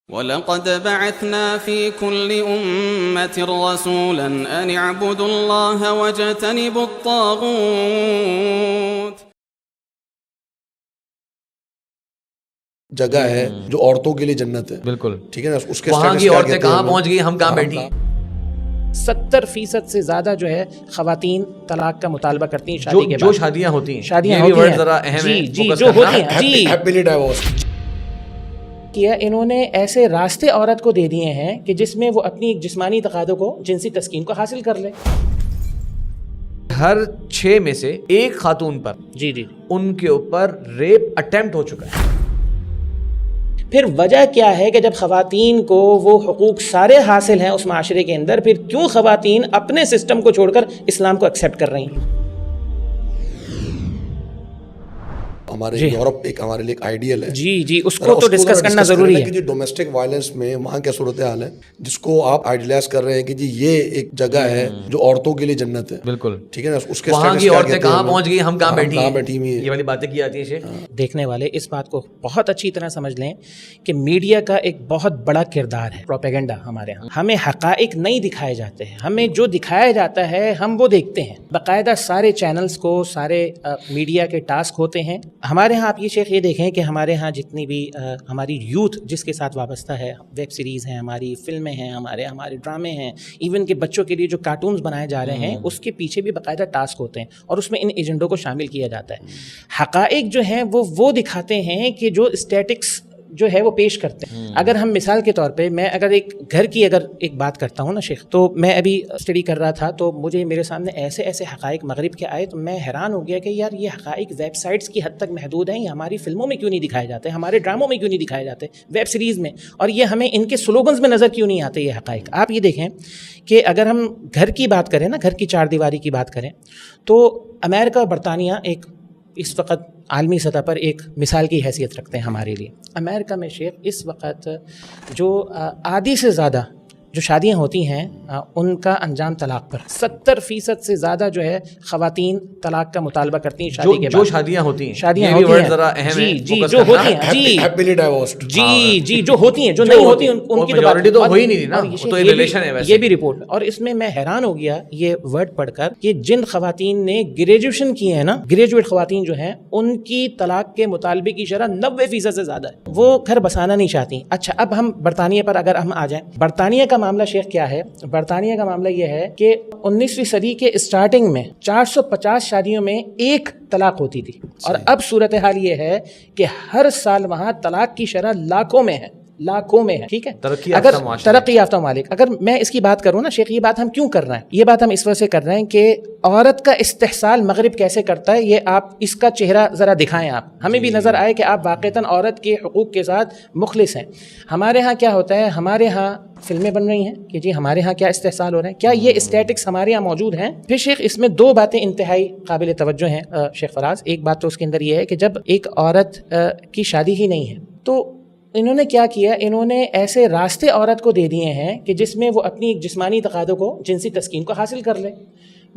وَلَقَدْ بَعَثْنَا فِي كُلِّ أُمَّةٍ رَّسُولًا أَنِ اعْبُدُوا اللَّهَ وَاجْتَنِبُوا الطَّاغُوتَ۔ جگہ ہے جو عورتوں کے لیے جنت ہے، بالکل ٹھیک ہے نا، اس کے وہاں کی عورتیں کہاں پہنچ گئی، ہم کہاں بیٹھی۔ 70% سے زیادہ جو ہے خواتین طلاق کا مطالبہ کرتی ہیں شادی کے بعد۔ جو شادیاں ہوتی ہیں، شادیاں یہ بھی ہوتی ورڈ ہیں ذرا اہم ہے، جی فوکس جو کرنا۔ ہوتی ہیں جی ہیپیلی ڈائیورس کیا انہوں نے ایسے راستے عورت کو دے دیے ہیں کہ جس میں وہ اپنی جسمانی تقاضوں کو، جنسی تسکین کو حاصل کر لے۔ ہر 6 میں سے ایک خاتون پر جی ان کے اوپر ریپ اٹیمپٹ ہو چکا ہے۔ پھر وجہ کیا ہے کہ جب خواتین کو وہ حقوق سارے حاصل ہیں اس معاشرے کے اندر، پھر کیوں خواتین اپنے سسٹم کو چھوڑ کر اسلام کو ایکسیپٹ کر رہی ہیں؟ ہمارے یورپ ایک ہمارے لیے ایک آئیڈیل ہے، جی اس کو تو ڈسکس کرنا ضروری ہے کہ جی ڈومیسٹک وائلنس میں وہاں کیا صورتحال ہے جس کو آپ آئیڈیلائز کر رہے ہیں کہ جی یہ ایک جگہ ہے جو عورتوں کے لیے جنت ہے، بالکل ٹھیک ہے نا، اس کے وہاں کی عورتیں کہاں پہنچ گئی، ہم کہاں بیٹھی ہوئی ہیں، یہ والی باتیں کی جاتی ہیں۔ دیکھنے والے اس بات کو بہت اچھی طرح سمجھ لیں کہ میڈیا کا ایک بہت بڑا کردار ہے پروپیگنڈا ہمارے ہاں۔ ہمیں حقائق نہیں دکھائے جاتے ہیں، ہمیں جو دکھایا جاتا ہے ہم وہ دیکھتے ہیں۔ باقاعدہ سارے چینلز کو، سارے میڈیا کے ٹاسک ہوتے ہیں۔ ہمارے ہاں آپ یہ شیخ یہ دیکھیں کہ ہمارے ہاں جتنی بھی ہماری یوتھ جس کے ساتھ وابستہ ہے، ویب سیریز ہیں، ہماری فلمیں ہیں، ہمارے ڈرامے ہیں، ایون کہ بچوں کے لیے جو کارٹونز بنائے جا رہے ہیں اس کے پیچھے بھی باقاعدہ ٹاسک ہوتے ہیں اور اس میں ان ایجنڈوں کو شامل کیا جاتا ہے۔ حقائق جو ہیں وہ دکھاتے ہیں کہ جو اسٹیٹکس جو ہے وہ پیش کرتے ہیں۔ اگر ہم مثال کے طور پہ میں اگر ایک گھر کی ایک بات کرتا ہوں نا شیخ، تو میں ابھی اسٹڈی کر رہا تھا تو میرے سامنے ایسے حقائق مغرب کے آئے تو میں حیران ہو گیا کہ یار یہ حقائق ویب سائٹس کی حد تک محدود ہیں، یہ ہماری فلموں میں کیوں نہیں دکھائے جاتے، ہمارے ڈراموں میں کیوں نہیں دکھائے جاتے، ویب سیریز میں، اور یہ ہمیں ان کے سلوگنز میں نظر کیوں نہیں آتے یہ حقائق۔ آپ یہ دیکھیں کہ اگر ہم گھر کی بات کریں نا، گھر کی چار دیواری کی بات کریں تو امریکہ اور برطانیہ ایک اس وقت عالمی سطح پر ایک مثال کی حیثیت رکھتے ہیں ہمارے لیے۔ امریکہ میں شیخ اس وقت جو آدھی سے زیادہ جو شادیاں ہوتی ہیں ان کا انجام طلاق پر 70% سے زیادہ جو ہے خواتین طلاق کا مطالبہ کرتی ہیں شادی کے بعد۔ جو شادیاں ہوتی ہیں، شادیاں یہ بھی ہوتی ورڈ ہیں ذرا اہم ہے، جی جو ہوتی ہیں ہیپیلی ڈائیورسڈ جی جو ہوتی ہیں، جو نہیں ہوتی ان کی میجورٹی تو ہوئی نہیں نا، وہ تو ریلیشن ہے ویسے۔ یہ بھی رپورٹ، اور اس میں حیران ہو گیا یہ ورڈ پڑھ کر کہ جن خواتین نے گریجویشن کی ہے نا، گریجویٹ خواتین جو ہیں ان کی طلاق کے مطالبے کی شرح 90% سے زیادہ ہے، وہ گھر بسانا نہیں چاہتی۔ اچھا اب ہم برطانیہ پر اگر ہم آ جائیں، برطانیہ کا معاملہ شیخ کیا ہے؟ برطانیہ کا معاملہ یہ ہے کہ 19ویں صدی کے اسٹارٹنگ میں 450 شادیوں میں ایک طلاق ہوتی تھی، اور اب صورتحال یہ ہے کہ ہر سال وہاں طلاق کی شرح لاکھوں میں ہے، ٹھیک ہے۔ ترقی یافتہ ممالک۔ اگر میں اس کی بات کروں نا شیخ، یہ بات ہم کیوں کر رہے ہیں؟ یہ بات ہم اس وجہ سے کر رہے ہیں کہ عورت کا استحصال مغرب کیسے کرتا ہے، یہ آپ اس کا چہرہ ذرا دکھائیں، آپ ہمیں بھی نظر آئے کہ آپ واقعتاً عورت کے حقوق کے ساتھ مخلص ہیں۔ ہمارے ہاں کیا ہوتا ہے؟ ہمارے ہاں فلمیں بن رہی ہیں کہ جی ہمارے ہاں کیا استحصال ہو رہے ہیں، کیا یہ اسٹیٹکس ہمارے ہاں موجود ہیں؟ پھر شیخ اس میں 2 باتیں انتہائی قابل توجہ ہیں شیخ فراز۔ ایک بات تو اس کے اندر یہ ہے کہ جب ایک عورت کی شادی ہی نہیں ہے تو انہوں نے کیا کیا؟ انہوں نے ایسے راستے عورت کو دے دیے ہیں کہ جس میں وہ اپنی جسمانی تقاضوں کو، جنسی تسکین کو حاصل کر لے۔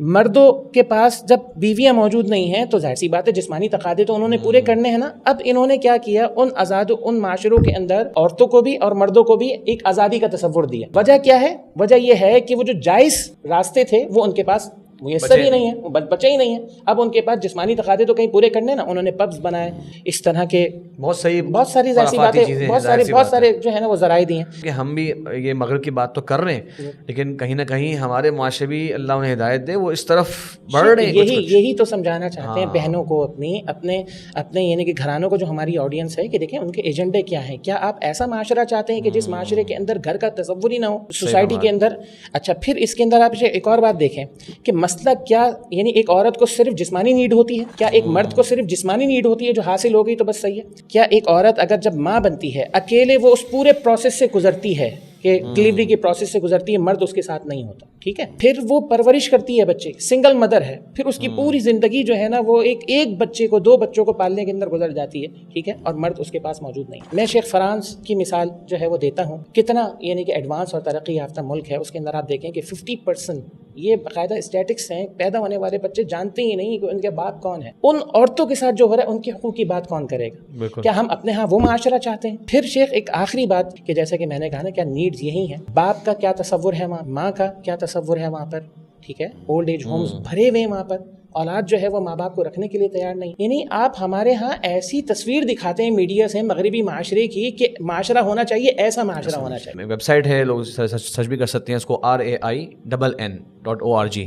مردوں کے پاس جب بیویاں موجود نہیں ہیں تو ظاہر سی بات ہے جسمانی تقاضے تو انہوں نے پورے کرنے ہیں نا۔ اب انہوں نے کیا کیا؟ ان معاشروں کے اندر عورتوں کو بھی اور مردوں کو بھی ایک آزادی کا تصور دیا۔ وجہ کیا ہے؟ وجہ یہ ہے کہ وہ جو جائز راستے تھے وہ ان کے پاس میسر ہی نہیں ہے، بچے ہی نہیں ہیں۔ اب ان کے پاس جسمانی تقاضے تو کہیں پورے کرنے نا، انہوں نے پبز بنائے، اس طرح کے بہت ساری ظاہر سی باتیں، بہت سارے جو ہے نا وہ ذرائع دیے ہیں کہ ہم بھی یہ مغرب کی بات تو کر رہے ہیں، لیکن کہیں نہ کہیں ہمارے معاشرے بھی اللہ انہیں ہدایت دے، وہ اس طرف بڑھ رہے ہیں۔ یہی تو سمجھانا چاہتے ہیں بہنوں کو، اپنے یعنی کہ گھرانوں کو، جو ہماری آڈینس ہے، کہ دیکھیں ان کے ایجنڈے کیا ہیں۔ کیا آپ ایسا معاشرہ چاہتے ہیں کہ جس معاشرے کے اندر گھر کا تصور ہی نہ ہو سوسائٹی کے اندر؟ اچھا پھر اس کے اندر آپ ایک اور بات دیکھیں کہ مسئلہ کیا، یعنی ایک عورت کو صرف جسمانی نیڈ ہوتی ہے؟ کیا ایک مرد کو صرف جسمانی نیڈ ہوتی ہے جو حاصل ہو گئی تو بس صحیح ہے؟ کیا ایک عورت اگر جب ماں بنتی ہے اکیلے وہ اس پورے پروسیس سے گزرتی ہے کہ ڈلیوری کے پروسیس سے گزرتی ہے، مرد اس کے ساتھ نہیں ہوتا؟ ٹھیک ہے. پھر وہ پرورش کرتی ہے بچے, سنگل مدر ہے, پھر اس کی پوری زندگی جو ہے نا وہ ایک بچے کو, 2 بچوں کو پالنے کے اندر گزر جاتی ہے, ٹھیک ہے, اور مرد اس کے پاس موجود نہیں. میں شیخ فرانس کی مثال جو ہے وہ دیتا ہوں, کتنا یعنی کہ ایڈوانس اور ترقی یافتہ ملک ہے. اس کے اندر آپ دیکھیں کہ 50% یہ باقاعدہ اسٹیٹکس ہیں, پیدا ہونے والے بچے جانتے ہی نہیں کہ ان کے باپ کون ہیں. ان عورتوں کے ساتھ جو ہو رہا ہے ان کے حقوق کی بات کون کرے گا؟ کیا ہم اپنے ہاں وہ معاشرہ چاہتے ہیں؟ پھر شیخ ایک آخری بات کہ جیسا کہ میں نے کہا نا, کیا نیڈز یہی ہیں, باپ کا کیا تصور ہے وہاں, ماں کا کیا تصور ہے وہاں پر, ٹھیک ہے, اولڈ ایج ہومز بھرے ہوئے ہیں وہاں پر, اولاد جو ہے وہ ماں باپ کو رکھنے کے لیے تیار نہیں. یعنی آپ ہمارے ہاں ایسی تصویر دکھاتے ہیں میڈیا سے مغربی معاشرے کی کہ معاشرہ ہونا چاہیے, ایسا معاشرہ ہونا چاہیے. ویب سائٹ ہے, لوگ سرچ بھی کر سکتے ہیں اس کو, RAINN.org.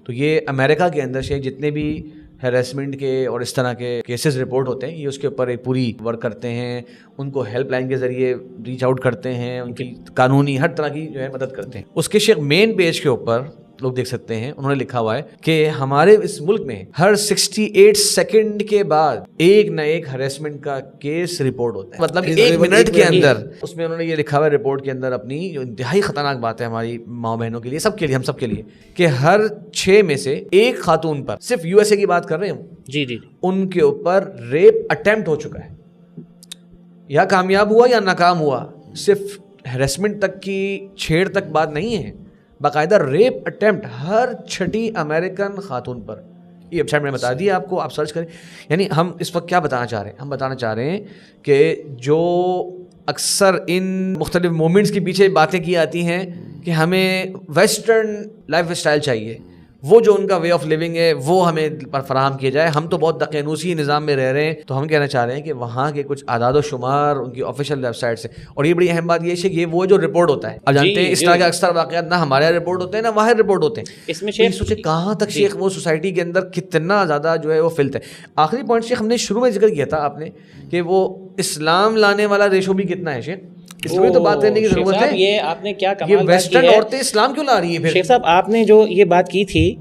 تو یہ امریکہ کے اندر سے جتنے بھی ہیراسمنٹ کے اور اس طرح کے کیسز رپورٹ ہوتے ہیں, یہ اس کے اوپر ایک پوری ورک کرتے ہیں, ان کو ہیلپ لائن کے ذریعے ریچ آؤٹ کرتے ہیں, ان کی قانونی ہر طرح کی جو ہے مدد کرتے ہیں. اس کے شیخ مین پیج کے اوپر لوگ دیکھ سکتے ہیں, انہوں نے لکھا ہوا ہے کہ ہمارے اس ملک میں ہر 68 سیکنڈ کے بعد ایک نہ ایک ہراسمنٹ کا کیس رپورٹ ہوتا ہے. مطلب 1 منٹ کے اندر. اس میں انہوں نے یہ لکھا ہوا ہے رپورٹ کے اندر, اپنی جو انتہائی خطرناک بات ہے ہماری ماں بہنوں کے لیے, سب کے لیے, ہم سب کے لیے, کہ ہر 6 میں سے 1 خاتون پر, صرف USA کی بات کر رہے ہوں, جی جی, ان کے اوپر ریپ اٹیمپٹ ہو چکا ہے, یا کامیاب ہوا یا ناکام ہوا. صرف ہراسمنٹ تک کی, چھیڑ تک بات نہیں ہے, باقاعدہ ریپ اٹیمپٹ ہر 6ٹی امریکن خاتون پر. یہ ویب سائٹ میں بتا دیا آپ کو, آپ سرچ کریں. یعنی ہم اس وقت کیا بتانا چاہ رہے ہیں, ہم بتانا چاہ رہے ہیں کہ جو اکثر ان مختلف مومنٹس کے پیچھے باتیں کی آتی ہیں کہ ہمیں ویسٹرن لائف اسٹائل چاہیے, وہ جو ان کا وے آف لیونگ ہے وہ ہمیں فراہم کیا جائے. ہم تو بہت دقیانوسی نظام میں رہ رہے ہیں, تو ہم کہنا چاہ رہے ہیں کہ وہاں کے کچھ اعداد و شمار ان کی آفیشیل ویب سائٹ سے. اور یہ بڑی اہم بات یہ ہے کہ یہ وہ جو رپورٹ ہوتا ہے, اب جانتے ہیں اس طرح کے اکثر واقعات نہ ہمارے یہاں رپورٹ ہوتے ہیں نہ وہاں رپورٹ ہوتے ہیں. اس میں شیخ سوچے کہاں تک شیخ وہ سوسائٹی کے اندر کتنا زیادہ جو ہے وہ فلت ہے. آخری پوائنٹ شیخ ہم نے شروع میں ذکر کیا تھا آپ نے, کہ وہ اسلام لانے والا ریشو بھی کتنا ہے شیخ, اس میں تو بات کرنے کی ضرورت ہے. یہ آپ نے کیا کمال یہ ویسٹرن عورتیں اسلام کیوں لا رہی ہیں؟ پھر شیخ صاحب آپ نے جو یہ بات کی تھی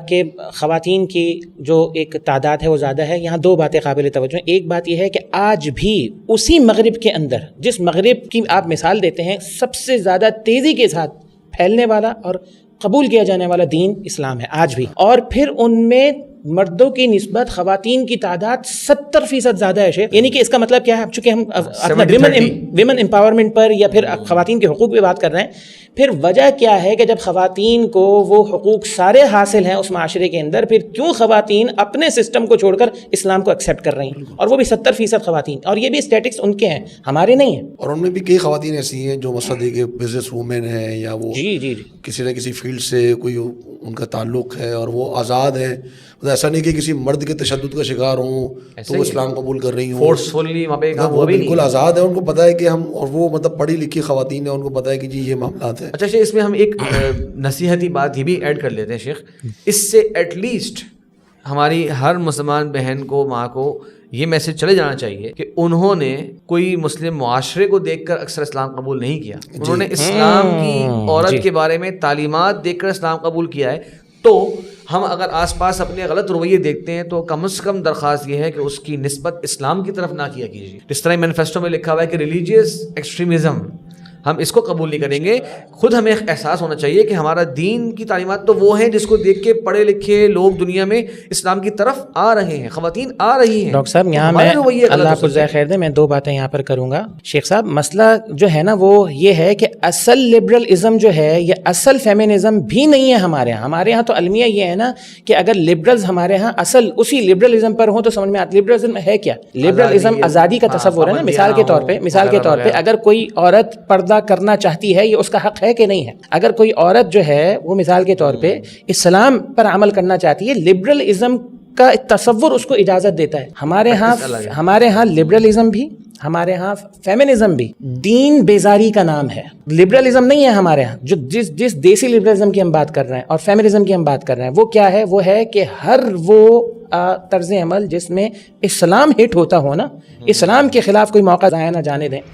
کہ خواتین کی جو ایک تعداد ہے وہ زیادہ ہے, یہاں 2 باتیں قابل توجہ ہیں. ایک بات یہ ہے کہ آج بھی اسی مغرب کے اندر, جس مغرب کی آپ مثال دیتے ہیں, سب سے زیادہ تیزی کے ساتھ پھیلنے والا اور قبول کیا جانے والا دین اسلام ہے آج بھی. اور پھر ان میں مردوں کی نسبت خواتین کی تعداد 70% زیادہ ہے شیخ. یعنی کہ اس کا مطلب کیا ہے, اب چونکہ ہم اپنا ویمن امپاورمنٹ پر یا پھر خواتین کے حقوق پہ بات کر رہے ہیں, پھر وجہ کیا ہے کہ جب خواتین کو وہ حقوق سارے حاصل ہیں اس معاشرے کے اندر, پھر کیوں خواتین اپنے سسٹم کو چھوڑ کر اسلام کو ایکسیپٹ کر رہی ہیں, اور وہ بھی 70% خواتین, اور یہ بھی اسٹیٹکس ان کے ہیں, ہمارے نہیں ہیں. اور ان میں بھی کئی خواتین ایسی ہیں جو مثلا دیکھیں بزنس وومن ہیں, یا وہ جی کسی نہ کسی فیلڈ سے کوئی ان کا تعلق ہے اور وہ آزاد ہیں. ایسا نہیں کہ کسی مرد کے تشدد کا شکار ہوں تو وہ اسلام قبول کر رہی ہوں, فورسفلی وہاں پہ وہ بالکل آزاد ہے, ان کو پتہ ہے کہ ہم, اور وہ مطلب پڑھی لکھی خواتین ہیں, ان کو پتہ ہے کہ جی یہ معاملات ہیں. اچھا شیخ, اس میں ہم ایک نصیحتی بات یہ بھی ایڈ کر لیتے ہیں شیخ, اس سے ایٹ لیسٹ ہماری ہر مسلمان بہن کو, ماں کو یہ میسج چلے جانا چاہیے کہ انہوں نے کوئی مسلم معاشرے کو دیکھ کر اکثر اسلام قبول نہیں کیا, انہوں نے اسلام کی عورت کے بارے میں تعلیمات دیکھ کر اسلام قبول کیا ہے. تو ہم اگر آس پاس اپنے غلط رویے دیکھتے ہیں تو کم از کم درخواست یہ ہے کہ اس کی نسبت اسلام کی طرف نہ کیا کیجیے. جس طرح مینیفیسٹو میں لکھا ہوا ہے کہ ریلیجیس ایکسٹریمزم, ہم اس کو قبول نہیں کریں گے. خود ہمیں احساس ہونا چاہیے کہ ہمارا دین کی تعلیمات تو وہ ہیں جس کو دیکھ کے پڑھے لکھے لوگ دنیا میں اسلام کی طرف آ رہے ہیں, خواتین آ رہی ہیں. ڈاکٹر صاحب یہاں میں اللہ کو جزائے خیر دے, میں 2 باتیں یہاں پر کروں گا. شیخ صاحب مسئلہ جو ہے نا وہ یہ ہے کہ اصل لبرلزم جو ہے یہ اصل فیمنزم بھی نہیں ہے ہمارے یہاں. ہمارے یہاں تو المیہ یہ ہے نا کہ اگر لبرلز ہمارے ہاں اصل اسی لبرلزم پر ہوں تو سمجھ میں آتا لبرلزم ہے کیا. لبرلزم آزادی کا تصور ہے نا. مثال کے طور پہ اگر کوئی عورت پردہ کرنا چاہتی ہے, یہ اس کا حق ہے کہ نہیں ہے. اگر کوئی عورت جو ہے وہ مثال کے طور پہ اسلام پر عمل کرنا چاہتی ہے, لبرلزم کا تصور اس کو اجازت دیتا ہے. ہمارے ہاں لبرلزم بھی, ہمارے ہاں فیمنزم بھی دین بیزاری کا نام ہے. لبرلزم نہیں ہے ہمارے ہاں. جو جس دیسی لبرلزم کی ہم بات کر رہے ہیں اور فیمنزم کی ہم بات کر رہے ہیں, وہ کیا ہے, وہ ہے کہ ہر وہ طرز عمل جس میں اسلام ہٹ ہوتا ہو نا, اسلام کے خلاف کوئی موقع ضائع نہ جانے دیں.